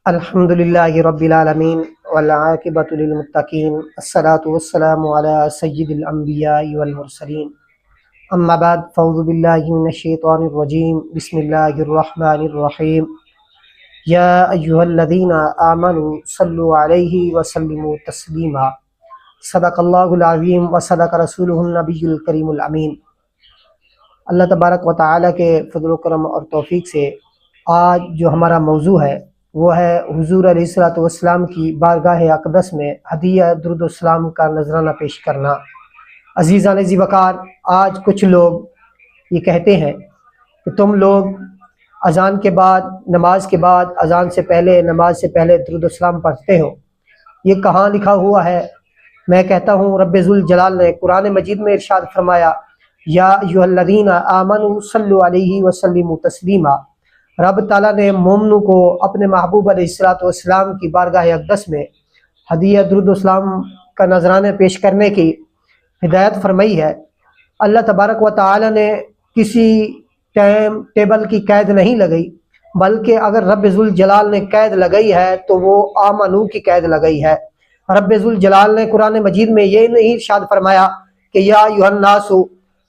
الحمدللہ رب العالمین والعاقبۃ للمتقین الصلاۃ والسلام علی سید الانبیاء والمرسلین اما بعد فاعوذ باللہ من الشیطان الرجیم بسم اللہ الرحمن الرحیم یا ایہا الذین آمنوا صلوا علیہ وسلموا تسلیما صدق اللہ العظیم وصدق رسولہ النبی الکریم الامین۔ اللہ تبارک و تعالیٰ کے فضل و کرم اور توفیق سے آج جو ہمارا موضوع ہے وہ ہے حضور علیہ الصلوۃ والسلام کی بارگاہ اقدس میں ہدیہ درود و سلام کا نذرانہ پیش کرنا۔ عزیزان ذی وقار، آج کچھ لوگ یہ کہتے ہیں کہ تم لوگ اذان کے بعد، نماز کے بعد، اذان سے پہلے، نماز سے پہلے درود و سلام پڑھتے ہو، یہ کہاں لکھا ہوا ہے؟ میں کہتا ہوں رب ذوالجلال نے قرآن مجید میں ارشاد فرمایا یا ایھا الذین آمنوا صلوا علیہ وسلموا تسلیما۔ رب تعالیٰ نے مومنوں کو اپنے محبوب علیہ الصلوۃ والسلام کی بارگاہ اقدس میں ہدیہ درود و سلام کا نذرانہ پیش کرنے کی ہدایت فرمائی ہے۔ اللہ تبارک و تعالیٰ نے کسی ٹائم ٹیبل کی قید نہیں لگئی، بلکہ اگر رب ذوالجلال نے قید لگائی ہے تو وہ آمنو کی قید لگائی ہے۔ رب ذوالجلال نے قرآن مجید میں یہ نہیں ارشاد فرمایا کہ یا ایھا الناس،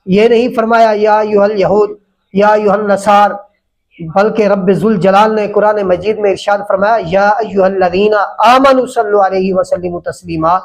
یہ نہیں فرمایا یا ایھا الیہود، یا ایھا النصار، بلکہ رب ذوالجلال نے قرآن مجید میں ارشاد فرمایا یا ایھا الذین آمنوا صلوا علیہ وسلموا تسلیما،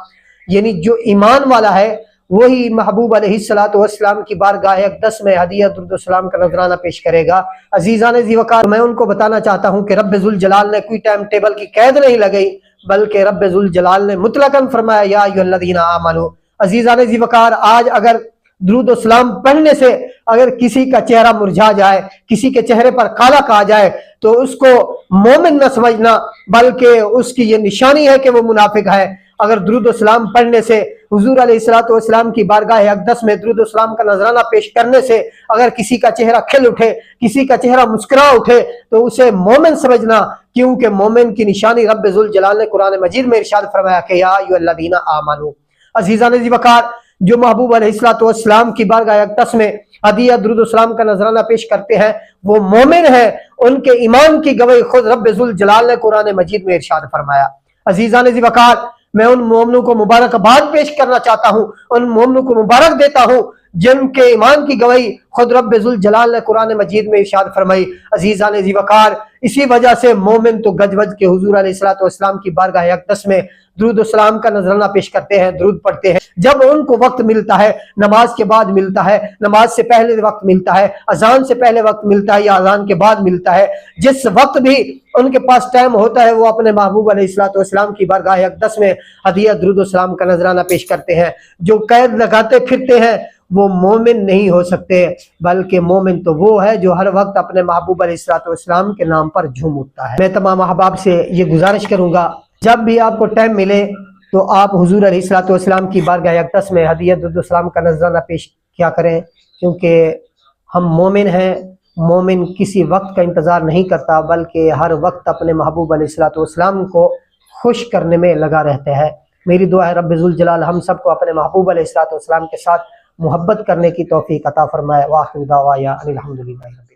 یعنی جو ایمان والا ہے وہی محبوب علیہ الصلوۃ والسلام کی بارگاہ اقدس میں ہدیہ درود و سلام کا نذرانہ پیش کرے گا۔ عزیزان ذی وقار، میں ان کو بتانا چاہتا ہوں کہ رب ذوالجلال نے کوئی ٹائم ٹیبل کی قید نہیں لگائی، بلکہ رب ذوالجلال نے مطلقاً فرمایا یا ایھا الذین آمنوا۔ عزیزان ذی وقار، آج اگر درود و سلام پڑھنے سے اگر کسی کا چہرہ مرجھا جائے، کسی کے چہرے پر کالا کہا جائے تو اس کو مومن نہ سمجھنا، بلکہ اس کی یہ نشانی ہے کہ وہ منافق ہے۔ اگر درود و سلام پڑھنے سے، حضور علیہ الصلوۃ والسلام کی بارگاہ اقدس میں درود و سلام کا نذرانہ پیش کرنے سے اگر کسی کا چہرہ کھل اٹھے، کسی کا چہرہ مسکرا اٹھے تو اسے مومن سمجھنا، کیونکہ مومن کی نشانی رب ذوالجلال نے قرآن مجید میں ارشاد فرمایا کہ یا ایھا الذین آمنوا۔ عزیزان ذی وقار، جو محبوب علیہ الصلوۃ والسلام کی بارگاہ اقدس میں ہدیہ درود و سلام کا نذرانہ پیش کرتے ہیں وہ مومن ہیں، ان کے ایمان کی گواہی خود رب ذوالجلال نے قرآن مجید میں ارشاد فرمایا۔ عزیزان ذی وقار، میں ان مومنوں کو مبارکباد پیش کرنا چاہتا ہوں، ان مومنوں کو مبارک دیتا ہوں جن کے ایمان کی گواہی خود رب ذوالجلال نے قرآن مجید میں ارشاد فرمائی۔ عزیزان ذی وقار، اسی وجہ سے مومن تو گج وج کے حضور علیہ الصلوۃ والسلام کی بارگاہ اقدس میں درود و سلام کا نذرانہ پیش کرتے ہیں، درود پڑھتے ہیں جب ان کو وقت ملتا ہے، نماز کے بعد ملتا ہے، نماز سے پہلے وقت ملتا ہے، اذان سے پہلے وقت ملتا ہے یا اذان کے بعد ملتا ہے، جس وقت بھی ان کے پاس ٹائم ہوتا ہے وہ اپنے محبوب علیہ الصلوۃ والسلام کی بارگاہ اقدس میں ہدیہ درود و سلام کا نذرانہ پیش کرتے ہیں۔ جو قید لگاتے پھرتے ہیں وہ مومن نہیں ہو سکتے، بلکہ مومن تو وہ ہے جو ہر وقت اپنے محبوب علیہ الصلوۃ والسلام کے نام پر جھوم اٹھتا ہے۔ میں تمام احباب سے یہ گزارش کروں گا جب بھی آپ کو ٹائم ملے تو آپ حضور علیہ الصلوۃ والسلام کی بارگاہ اقدس میں ہدیہ درود و سلام کا نذرانہ پیش کیا کریں، کیونکہ ہم مومن ہیں۔ مومن کسی وقت کا انتظار نہیں کرتا، بلکہ ہر وقت اپنے محبوب علیہ الصلوۃ والسلام کو خوش کرنے میں لگا رہتا ہے۔ میری دعا ہے رب ذوالجلال ہم سب کو اپنے محبوب علیہ الصلوۃ والسلام کے ساتھ محبت کرنے کی توفیق عطا فرمائے۔ وآخر دعوانا ان الحمدللہ۔